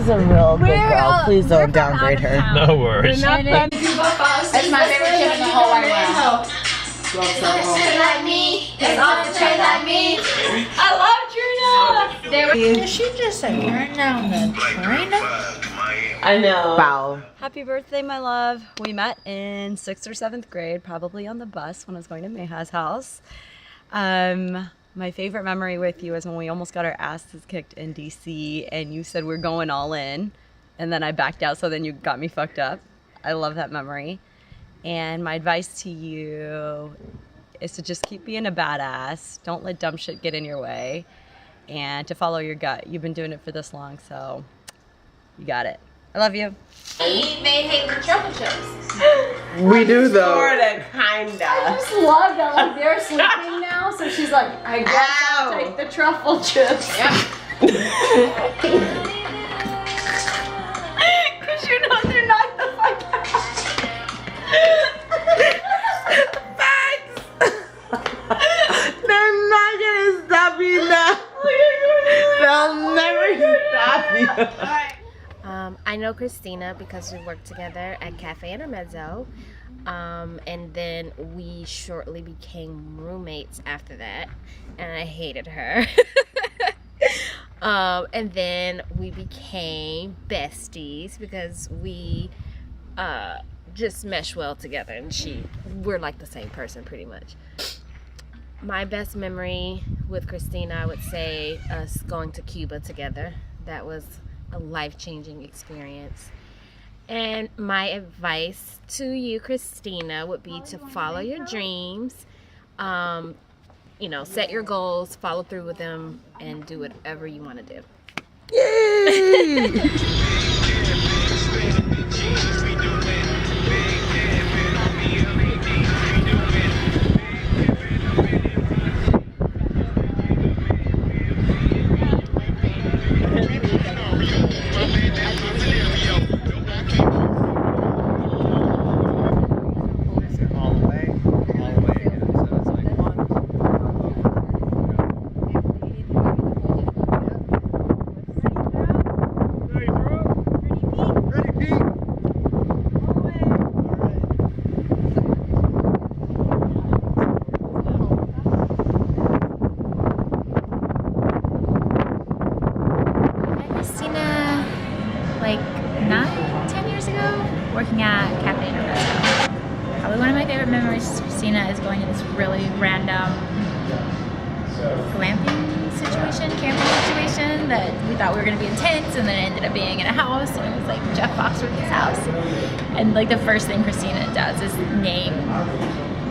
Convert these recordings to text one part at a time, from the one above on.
She's a real good girl. Please don't downgrade her. No worries. That's my favorite shit in the whole wide world. Like me, it's on the train like me. I love Trina! Did she just turn down the train? I know. Wow. Happy birthday, my love. We met in 6th or 7th grade, probably on the bus when I was going to Meha's house. My favorite memory with you is when we almost got our asses kicked in DC and you said we're going all in, and then I backed out, so then you got me fucked up. I love that memory. And my advice to you is to just keep being a badass. Don't let dumb shit get in your way, and to follow your gut. You've been doing it for this long, so you got it. I love you. They hate the truffle chips. We do though. I Kinda. just love that, like, they're sleeping now, so she's like, I guess I'll take the truffle chips. Because you know they're not the fuck out. Facts. They're not gonna stop you now. They'll never stop you. I know Christina because we worked together at Cafe Intermezzo, and then we shortly became roommates after that, and I hated her. And then we became besties because we just mesh well together, and we're like the same person pretty much. My best memory with Christina, I would say us going to Cuba together. That was a life-changing experience. And my advice to you, Christina, would be to follow your dreams, you know, set your goals, follow through with them, and do whatever you want to do. Yay! like 9-10 years ago, working at Cafe Intermezzo. Probably one of my favorite memories of Christina is going to this really random glamping situation, camping situation that we thought we were going to be in tents, and then it ended up being in a house, and it was like Jeff Foxworthy's house. And like the first thing Christina does is name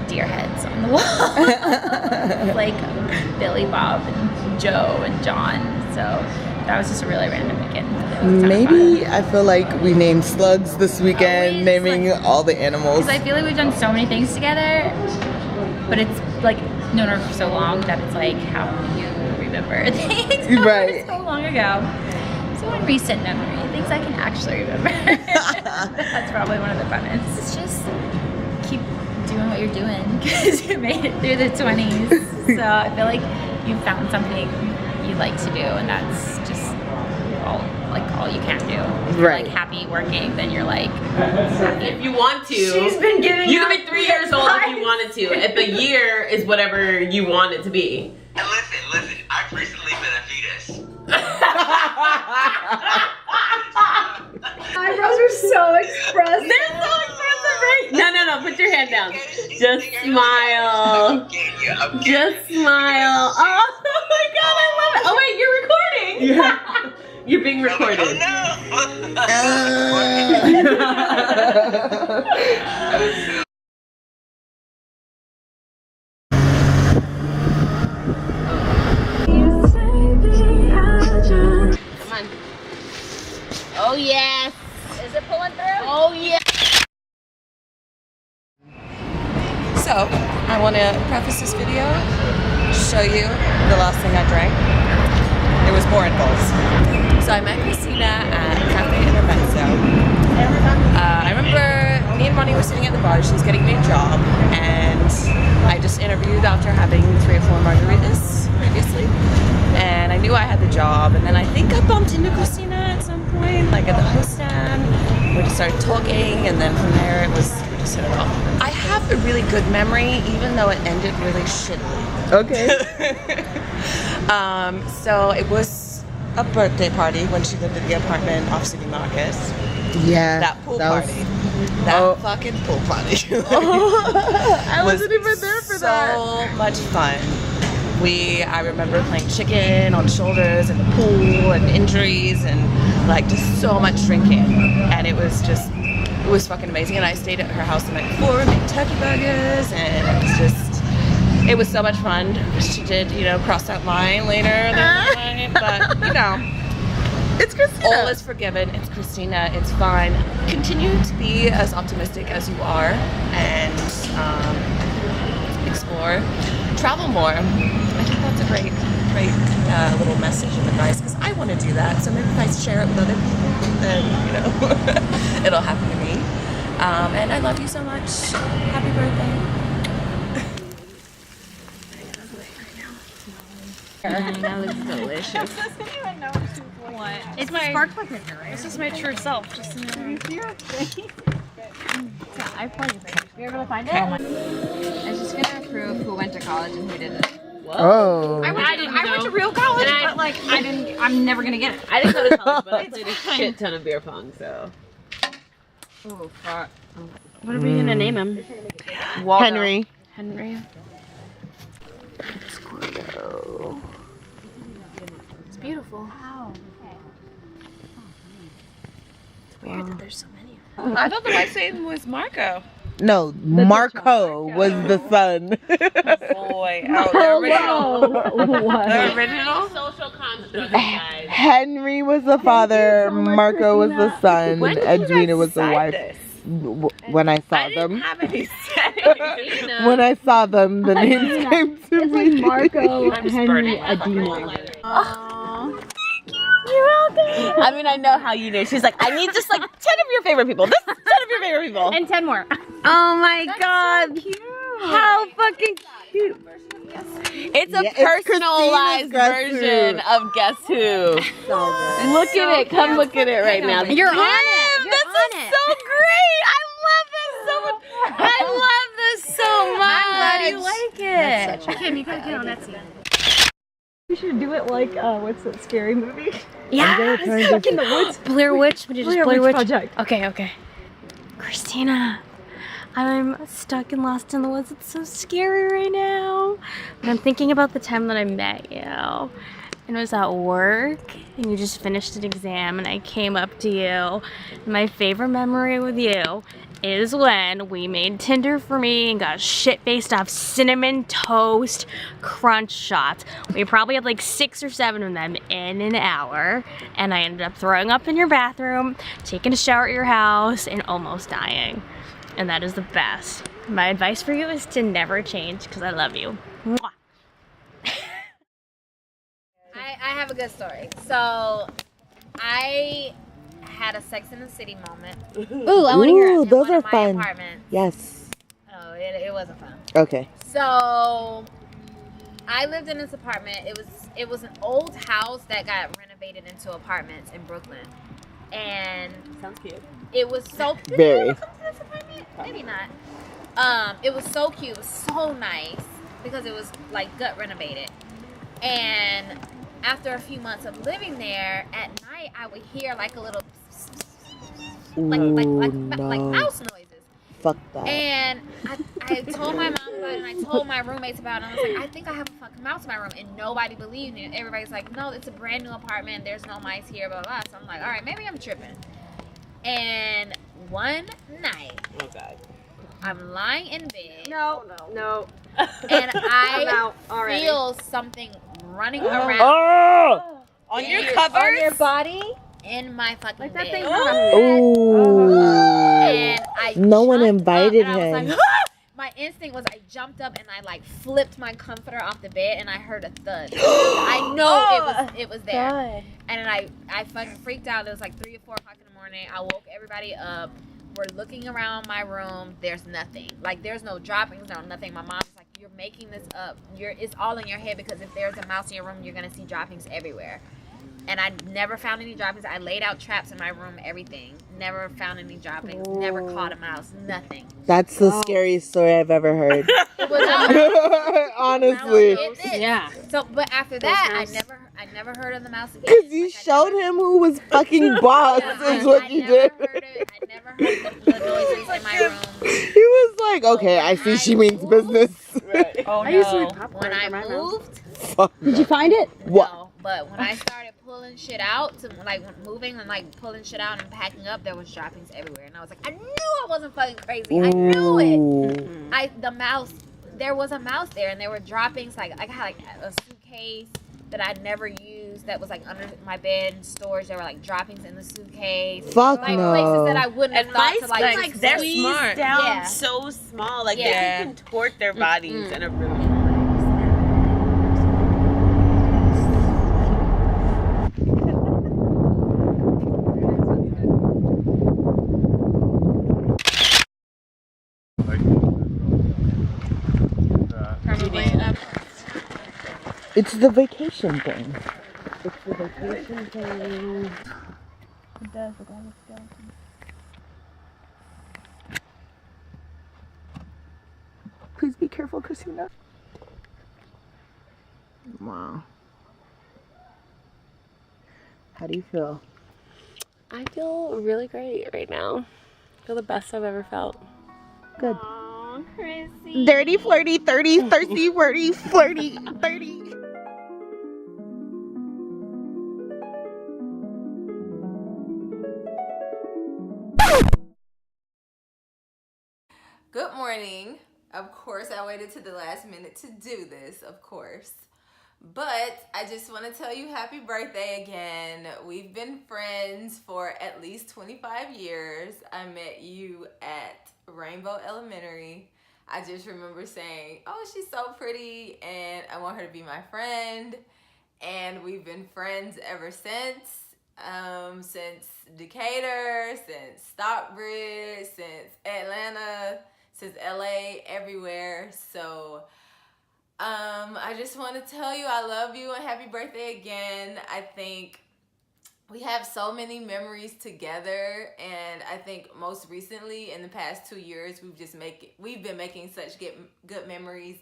deer heads on the wall. Like Billy, Bob, and Joe, and John. So that was just a really random weekend. Maybe I feel like we named slugs this weekend, naming like, all the animals. Because I feel like we've done so many things together, but it's like known her for so long that it's like, how do you remember things right. so long ago? So in recent memory, things I can actually remember. That's probably one of the funnest. It's just keep doing what you're doing because you made it through the 20s. So I feel like you found something you like to do, and that's just all you can do. If you're like happy working, then you're like happy. If you want to, she's been giving you can be 3 years old if you wanted to. If a year is whatever you want it to be. And listen, I've recently been a fetus. Eyebrows are so expressive. They're so expressive, right? No, put your hand down. Just smile. Just smile. Oh my god, I love it. Oh wait, you're recording. Yeah. You're being recorded. Oh no. Come on. Oh yes. Is it pulling through? Oh yeah. So, I want to preface this video, show you the last thing I drank. It was Borenholz. So I met Christina at Cafe Intermezzo. I remember me and Ronnie were sitting at the bar, she was getting me a job, and I just interviewed after having 3 or 4 margaritas previously. And I knew I had the job, and then I think I bumped into Christina at some point. fine, like at the host stand. We just started talking, and then from there we just hit it off. I have a really good memory, even though it ended really shittily. Okay. So it was a birthday party when she lived in the apartment off City Market. Yeah. That pool that party. was- That fucking pool party. I wasn't even there for that. So much fun. I remember playing chicken on shoulders in the pool and injuries and like just so much drinking. And it was fucking amazing. And I stayed at her house the night before, made turkey burgers, and it was so much fun. She did, cross that line later that night, but It's Christina. all is forgiven. It's Christina. It's fine. Continue to be as optimistic as you are and explore. Travel more. I think that's a great little message and advice because I want to do that. So maybe if I share it with other people, then, it'll happen to me. And I love you so much. Happy birthday. That looks delicious. It's my sparkling picture, right? This is my true self. Just in I probably you able to find it? I was just gonna prove who went to college and who didn't. Oh. I went to real college, but like I'm never gonna get it. I didn't go to college, but I played a shit ton of beer pong, so. Oh, fuck. What are we gonna name him? Henry. Henry. It's beautiful. Wow. It's weird that there's so many. I thought the wife's name was Marco. No, Marco was the son. Boy, the original. The original? Social construct, guys. Henry was the father, Marco was the son, When did you Edwina guys was the decide wife. this? When I saw I didn't them. have any say. When I saw them, the names came to me. Marco, Henry, Adina. I mean, I know how you knew. She's like, I need just like 10 of your favorite people. This is 10 of your favorite people. And 10 more. Oh my god. So cute. How fucking cute. It's a Yeah, it's personalized Christina's Guess version of Guess Who. Look at it. Come look at it right now. You're on it. This is so great. I love this so much. I love this so much. I'm glad you like it. Kim, you gotta get on Etsy. We should do it like, what's that scary movie? Yeah. Stuck in the woods. Blair Witch. We did just Blair Witch Project. Okay. Christina, I'm stuck and lost in the woods. It's so scary right now. But I'm thinking about the time that I met you. And it was at work, and you just finished an exam, and I came up to you. My favorite memory with you is when we made Tinder for me and got shit-faced off cinnamon toast crunch shots. We probably had like 6 or 7 of them in an hour, and I ended up throwing up in your bathroom, taking a shower at your house, and almost dying. And that is the best. My advice for you is to never change, because I love you. Mwah. I have a good story. So, I had a Sex in the City moment. Ooh, I want to hear it. Ooh, those in are one of my fun. apartments. Yes. Oh, it wasn't fun. Okay. So, I lived in this apartment. It was an old house that got renovated into apartments in Brooklyn, and Sounds cute. it was so cute. Very. Did you ever come to this apartment? Maybe not. It was so cute. It was so nice because it was like gut renovated. And after a few months of living there, at night I would hear like a little like no. mouse noises. Fuck that. And I told my mom about it, and I told my roommates about it. And I was like, I think I have a fucking mouse in my room, and nobody believed me. And everybody's like, no, it's a brand new apartment. There's no mice here, blah blah. So I'm like, all right, maybe I'm tripping. And one night, Oh god. I'm lying in bed, No. and I out already. feel something running around Oh! On your on covers? your body in my fucking bed. Ooh. And I No one jumped invited up, and I was him. like, my instinct was I jumped up and I like flipped my comforter off the bed, and I heard a thud. I know it was there. And then I fucking freaked out. It was like 3 or 4 o'clock in the morning. I woke everybody up. We're looking around my room. There's nothing. Like there's no droppings, no nothing. My mom's like, you're making this up. It's all in your head because if there's a mouse in your room, you're gonna see droppings everywhere. And I never found any droppings. I laid out traps in my room, everything. Never found any droppings. Never caught a mouse. Nothing. That's the scariest story I've ever heard. It was a Honestly. Yeah. So, but after that, I never heard of the mouse again. Because you showed him who was fucking boss, is what you did. I never heard the noises in my room. He was like, okay, I see she means business. Oh I used to no. eat popcorn When I for my mouth. moved, Fuck. Did you find it? What? no. But when I started pulling shit out, moving and like pulling shit out and packing up, there was droppings everywhere. And I was like, I knew I wasn't fucking crazy. I knew it. There was a mouse there, and there were droppings. Like I had like a suitcase that I never used that was like under my bed in storage. There were like droppings in the suitcase. Fuck like no. places that I wouldn't have And thought mice, to like. like they're squeeze smart. down Yeah. So small, like Yeah. they can contort their bodies in a room. It's the vacation thing. It's the vacation thing. It does look like a skeleton. Please be careful, Christina. Wow. How do you feel? I feel really great right now. I feel the best I've ever felt. Good. Aw, Chrissy. Dirty, flirty, 30, thirsty, wordy, flirty, 30. Good morning. Of course, I waited to the last minute to do this, of course. But I just want to tell you happy birthday again. We've been friends for at least 25 years. I met you at Rainbow Elementary. I just remember saying, oh, she's so pretty and I want her to be my friend. And we've been friends ever since. Since Decatur, since Stockbridge, since Atlanta, since LA, everywhere. So I just want to tell you I love you and happy birthday again. I think we have so many memories together, and I think most recently in the past 2 years we've been making such good memories.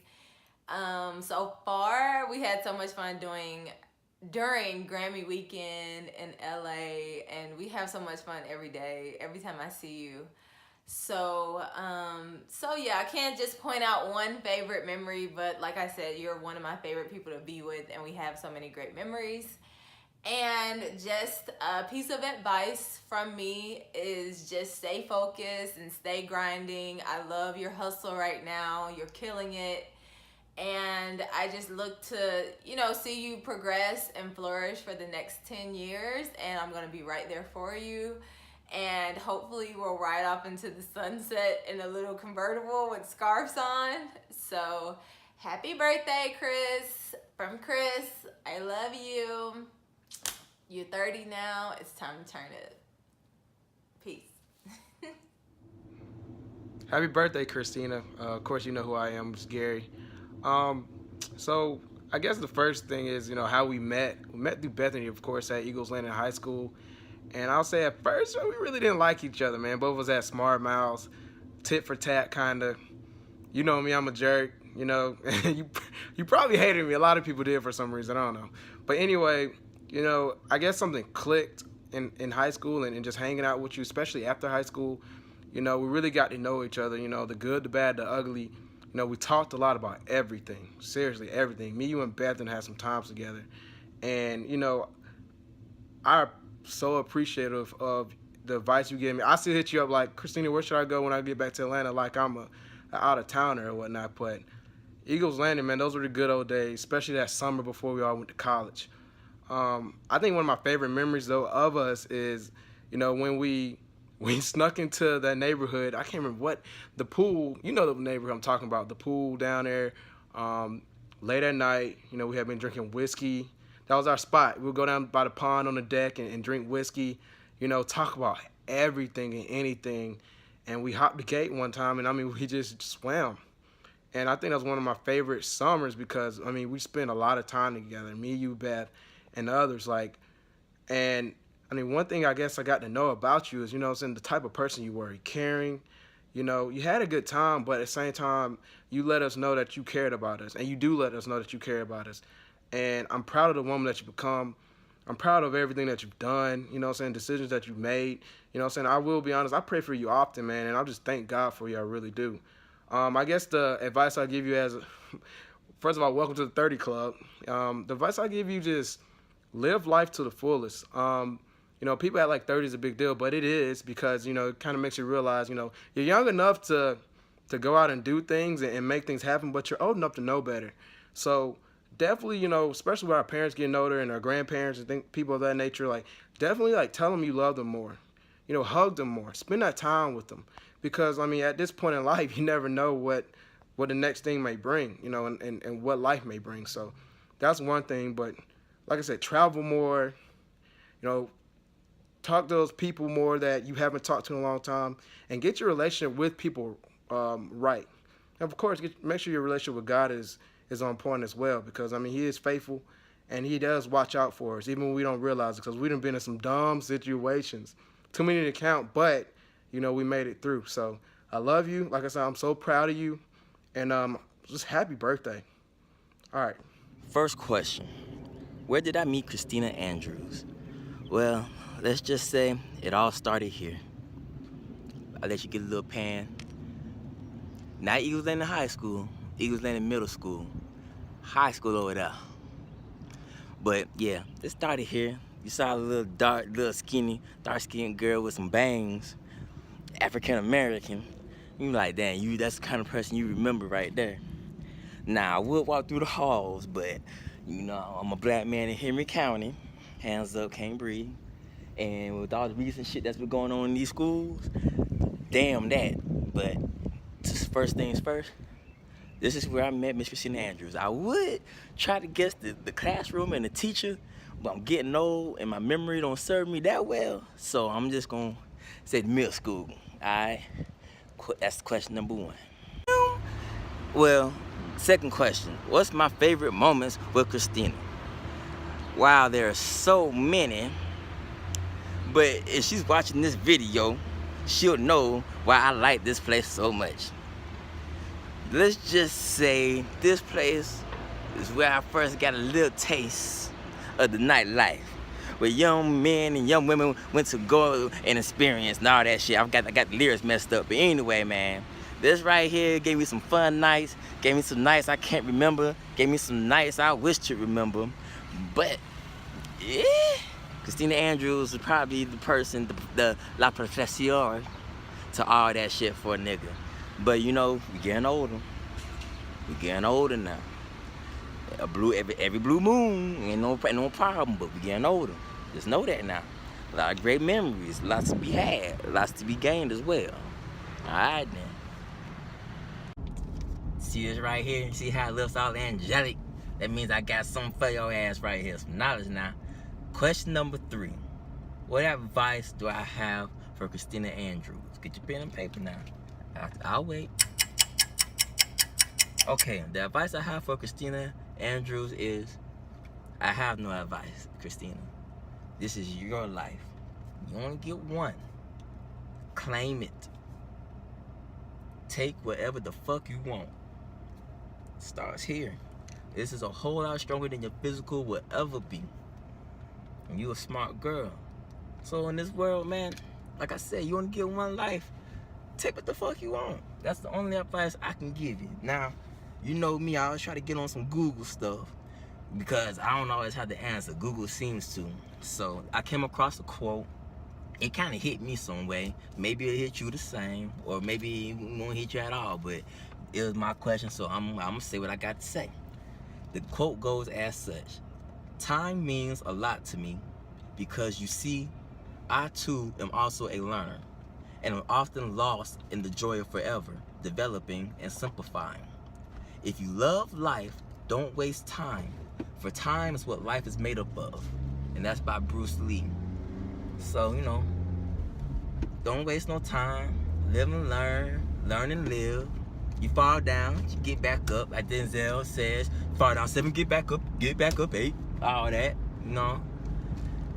So far we had so much fun during Grammy weekend in LA, and we have so much fun every day, every time I see you. So yeah, I can't just point out one favorite memory, but like I said, you're one of my favorite people to be with, and we have so many great memories. And just a piece of advice from me is just stay focused and stay grinding. I love your hustle right now. You're killing it. And I just look to, see you progress and flourish for the next 10 years. And I'm going to be right there for you. And hopefully we'll ride off into the sunset in a little convertible with scarves on. So happy birthday, Chris. From Chris, I love you. You're 30 now. It's time to turn it. Peace. Happy birthday, Christina. Of course, you know who I am. It's Gary. So I guess the first thing is, how we met. We met through Bethany, of course, at Eagles Landing High School. And I'll say at first, we really didn't like each other, man. Both of us had smart mouths, tit for tat kind of. You know me, I'm a jerk, you probably hated me. A lot of people did for some reason, I don't know. But anyway, I guess something clicked in high school and just hanging out with you, especially after high school. We really got to know each other, the good, the bad, the ugly. We talked a lot about everything, seriously, everything. Me, you, and Bethany had some times together. And, I'm so appreciative of the advice you gave me. I still hit you up like, Christina, where should I go when I get back to Atlanta? Like I'm a out-of-towner or whatnot. But Eagles Landing, man, those were the good old days, especially that summer before we all went to college. I think one of my favorite memories, though, of us is, when we snuck into that neighborhood. I can't remember what, the pool, the neighborhood I'm talking about, the pool down there. Late at night, we had been drinking whiskey. That was our spot. We would go down by the pond on the deck and drink whiskey, talk about everything and anything. And we hopped the gate one time, and we just swam. And I think that was one of my favorite summers because, we spent a lot of time together, me, you, Beth, and the others. Like, And I mean, one thing I guess I got to know about you is, you know what I'm saying, the type of person you were, caring. You know, you had a good time, but at the same time, you let us know that you cared about us, and you do let us know that you care about us. And I'm proud of the woman that you become. I'm proud of everything that you've done, you know what I'm saying, decisions that you've made. You know what I'm saying, I will be honest, I pray for you often, man, and I just thank God for you, I really do. I guess the advice I give you first of all, welcome to the 30 Club. The advice I give you, just live life to the fullest. You know, people act like 30 is a big deal, but it is, because, you know, it kind of makes you realize, you know, you're young enough to go out and do things and make things happen, but you're old enough to know better. So definitely, you know, especially with our parents getting older and our grandparents and people of that nature, like, definitely, like, tell them you love them more. You know, hug them more. Spend that time with them. Because, I mean, at this point in life, you never know what the next thing may bring, you know, and what life may bring. So that's one thing. But like I said, travel more, you know, talk to those people more that you haven't talked to in a long time, and get your relationship with people right. And of course, make sure your relationship with God is on point as well, because, I mean, he is faithful, and he does watch out for us, even when we don't realize it, because we done been in some dumb situations. Too many to count, but, you know, we made it through. So I love you. Like I said, I'm so proud of you, and just happy birthday. All right. First question, where did I meet Christina Andrews? Well, let's just say it all started here. I'll let you get a little pan. Not Eagles Landing High School, Eagles Landing Middle School, high school over there. But yeah, it started here. You saw a little skinny, dark-skinned girl with some bangs, African-American. You like, damn, that's the kind of person you remember right there. Now, I would walk through the halls, but, you know, I'm a black man in Henry County. Hands up, can't breathe. And with all the recent shit that's been going on in these schools, damn that. But just first things first, this is where I met Miss Christina Andrews. I would try to guess the classroom and the teacher, but I'm getting old and my memory don't serve me that well. So I'm just gonna say middle school. Alright, that's question number one. Well, second question, what's my favorite moments with Christina? Wow, there are so many. But if she's watching this video, she'll know why I like this place so much. Let's just say this place is where I first got a little taste of the nightlife, where young men and young women went to go and experience and all that shit. I got the lyrics messed up, but anyway, man, this right here gave me some fun nights, gave me some nights I can't remember, gave me some nights I wish to remember, but yeah. Christina Andrews is probably the person, the la profession to all that shit for a nigga. But you know, we getting older. We getting older now. Every blue moon ain't no problem, but we getting older. Just know that now. A lot of great memories, lots to be had, lots to be gained as well. All right then. See this right here? See how it looks all angelic? That means I got something for your ass right here, some knowledge now. Question number 3. What advice do I have for Christina Andrews? Get your pen and paper now. I'll wait. Okay, the advice I have for Christina Andrews is, I have no advice, Christina. This is your life. You only get one. Claim it. Take whatever the fuck you want. It starts here. This is a whole lot stronger than your physical will ever be. And you a smart girl. So in this world, man, like I said, you only get one life. Take what the fuck you want. That's the only advice I can give you. Now, you know me, I always try to get on some Google stuff because I don't always have the answer. Google seems to. So I came across a quote. It kind of hit me some way. Maybe it'll hit you the same, or maybe it won't hit you at all, but it was my question, so I'm gonna say what I got to say. The quote goes as such. Time means a lot to me because, you see, I too am also a learner and am often lost in the joy of forever, developing and simplifying. If you love life, don't waste time, for time is what life is made up of. And that's by Bruce Lee. So, you know, don't waste no time, live and learn and live. You fall down, you get back up, like Denzel says, fall down 7, get back up 8. All that, you know.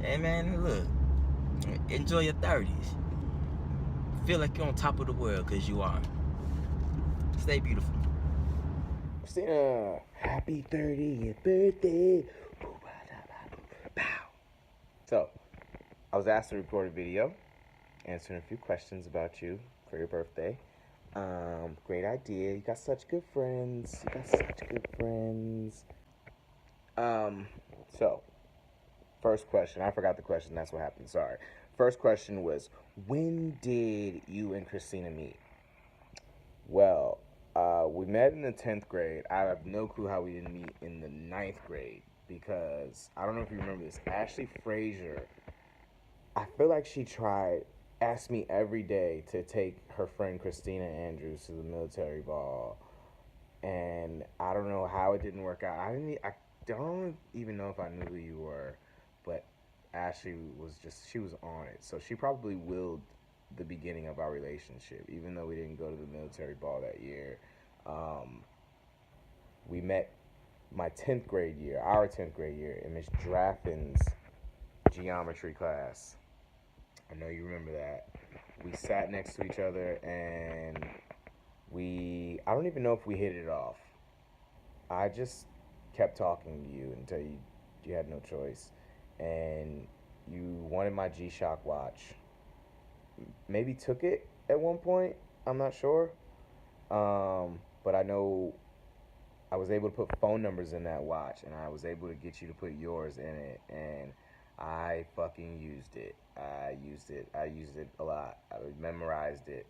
Hey man, look, enjoy your 30s. Feel like you're on top of the world, because you are. Stay beautiful. Christina, happy 30th birthday. So, I was asked to record a video answering a few questions about you for your birthday. Great idea. You got such good friends. So, first question. I forgot the question. That's what happened. Sorry. First question was, when did you and Christina meet? Well, we met in the 10th grade. I have no clue how we didn't meet in the 9th grade because, I don't know if you remember this, Ashley Frazier, I feel like she asked me every day to take her friend Christina Andrews to the military ball. And I don't know how it didn't work out. I don't even know if I knew who you were, but Ashley she was on it. So she probably willed the beginning of our relationship, even though we didn't go to the military ball that year. We met our 10th grade year, in Miss Draffin's geometry class. I know you remember that. We sat next to each other and I don't even know if we hit it off. I just kept talking to you until you had no choice. And you wanted my G-Shock watch. Maybe took it at one point. I'm not sure. But I know I was able to put phone numbers in that watch, and I was able to get you to put yours in it, and I fucking used it. I used it a lot. I memorized it.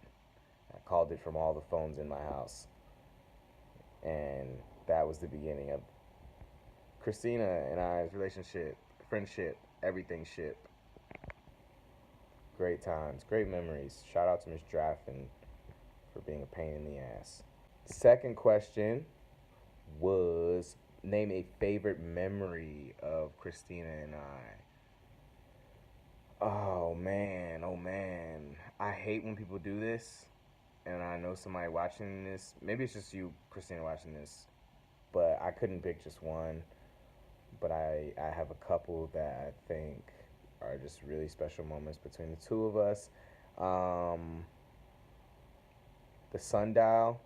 I called it from all the phones in my house. And that was the beginning of Christina and I's relationship, friendship, everything ship. Great times, great memories. Shout out to Miss Draffin for being a pain in the ass. Second question was, name a favorite memory of Christina and I. Oh man. I hate when people do this. And I know somebody watching this. Maybe it's just you, Christina, watching this. But I couldn't pick just one. But I have a couple that I think are just really special moments between the two of us. The sundial.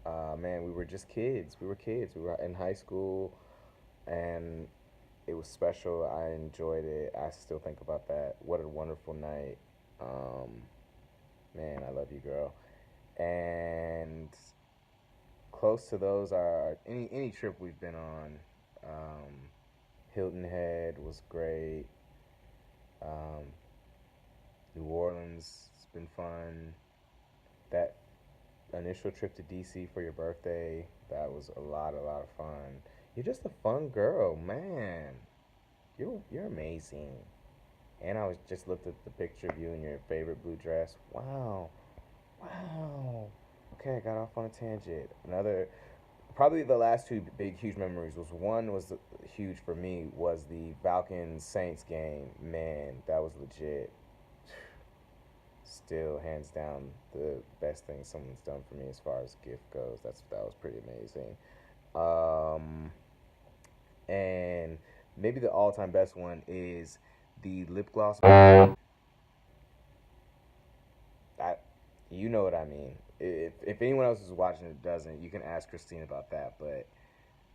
Man, we were just kids. We were in high school. And it was special. I enjoyed it. I still think about that. What a wonderful night. Man, I love you, girl. And close to those are any trip we've been on. Hilton Head was great. New Orleans, it's been fun. That initial trip to DC for your birthday, that was a lot of fun. You're just a fun girl, man. You're amazing. And I just looked at the picture of you in your favorite blue dress. Wow. Okay, I got off on a tangent. Probably the last two huge memories was huge for me was the Falcons Saints game. Man, that was legit. Still, hands down, the best thing someone's done for me as far as gift goes. That was pretty amazing. And maybe the all-time best one is the lip gloss. You know what I mean. If anyone else is watching it doesn't, you can ask Christine about that. But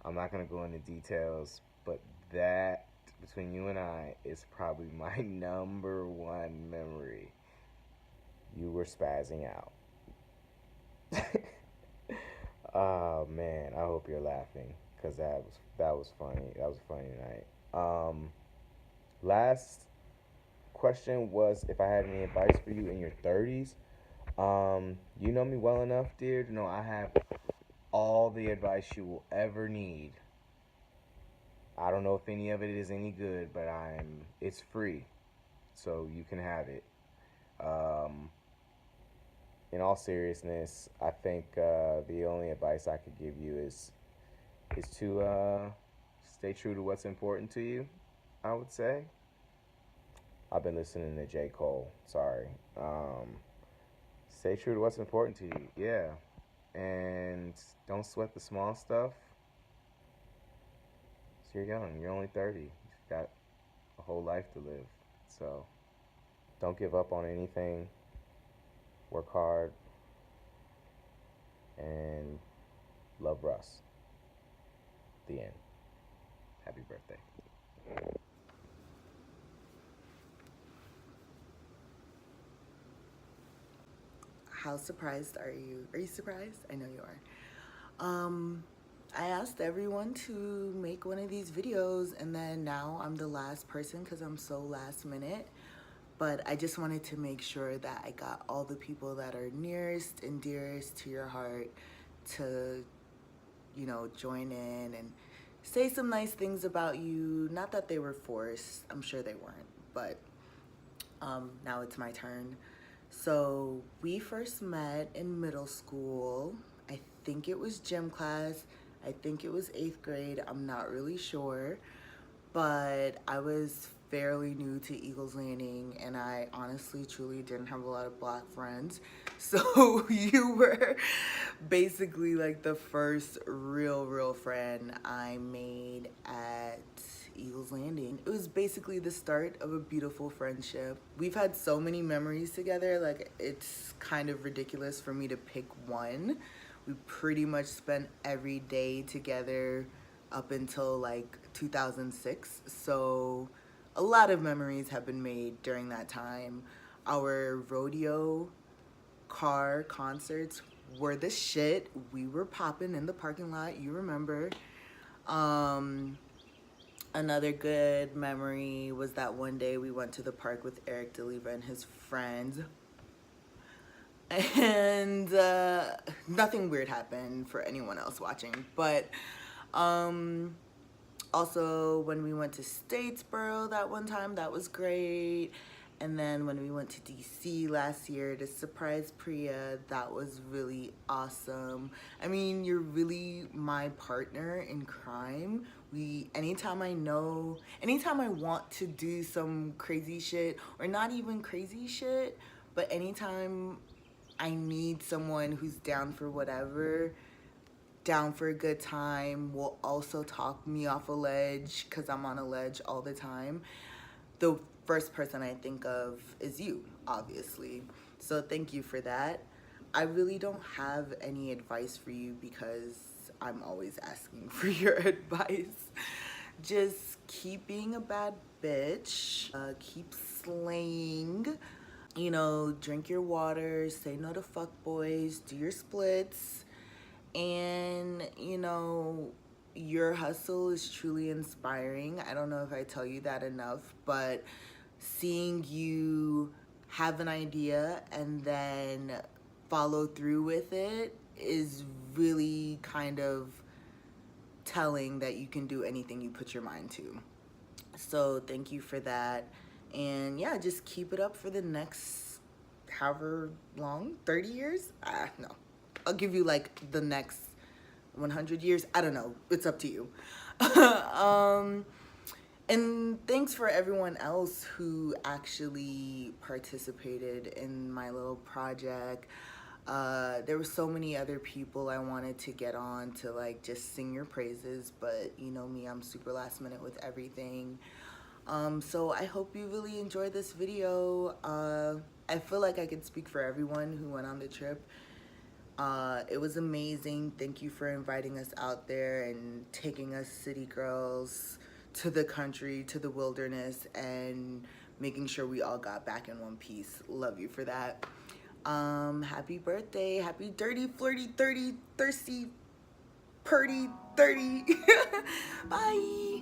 I'm not gonna go into details. But that between you and I is probably my number one memory. You were spazzing out. Oh man, I hope you're laughing because that was funny. That was a funny night. Last question was if I had any advice for you in your 30s. You know me well enough, dear, to know I have all the advice you will ever need. I don't know if any of it is any good, but it's free, so you can have it. In all seriousness, I think the only advice I could give you is to stay true to what's important to you, I would say. I've been listening to J. Cole, sorry. Stay true to what's important to you, yeah. And don't sweat the small stuff. So you're young, you're only 30. You've got a whole life to live. So don't give up on anything. Work hard. And love Russ. The end. Happy birthday. How surprised are you? Are you surprised? I know you are. I asked everyone to make one of these videos, and then now I'm the last person because I'm so last minute. But I just wanted to make sure that I got all the people that are nearest and dearest to your heart to, you know, join in and say some nice things about you. Not that they were forced. I'm sure they weren't. But now it's my turn. So we first met in middle school. I think it was gym class. I think it was 8th grade. I'm not really sure. But I was fairly new to Eagles Landing, and I honestly, truly didn't have a lot of black friends. So you were basically like the first real friend I made at Eagles Landing. It was basically the start of a beautiful friendship. We've had so many memories together, like it's kind of ridiculous for me to pick one. We pretty much spent every day together up until like 2006. So a lot of memories have been made during that time. Our rodeo car concerts were the shit. We were popping in the parking lot, you remember. Another good memory was that one day we went to the park with Eric DeLiva and his friends. And nothing weird happened for anyone else watching. But also when we went to Statesboro that one time, that was great. And then when we went to DC last year to surprise Priya, that was really awesome. I mean, you're really my partner in crime. Anytime I want to do some crazy shit, or not even crazy shit, but anytime I need someone who's down for whatever, down for a good time, will also talk me off a ledge, because I'm on a ledge all the time, the first person I think of is you, obviously. So thank you for that. I really don't have any advice for you because I'm always asking for your advice. Just keep being a bad bitch. Keep slaying. You know, drink your water, say no to fuckboys, do your splits. And, you know, your hustle is truly inspiring. I don't know if I tell you that enough, but seeing you have an idea and then follow through with it is really kind of telling that you can do anything you put your mind to. So thank you for that. And yeah, just keep it up for the next however long, 30 years? No, I'll give you like the next 100 years. I don't know, it's up to you. And thanks for everyone else who actually participated in my little project. There were so many other people I wanted to get on to like just sing your praises, but you know me, I'm super last minute with everything. So I hope you really enjoyed this video. I feel like I could speak for everyone who went on the trip. It was amazing. Thank you for inviting us out there and taking us city girls to the country, to the wilderness, and making sure we all got back in one piece. Love you for that. Happy birthday. Happy dirty, flirty, 30, thirsty, purty, 30. Bye.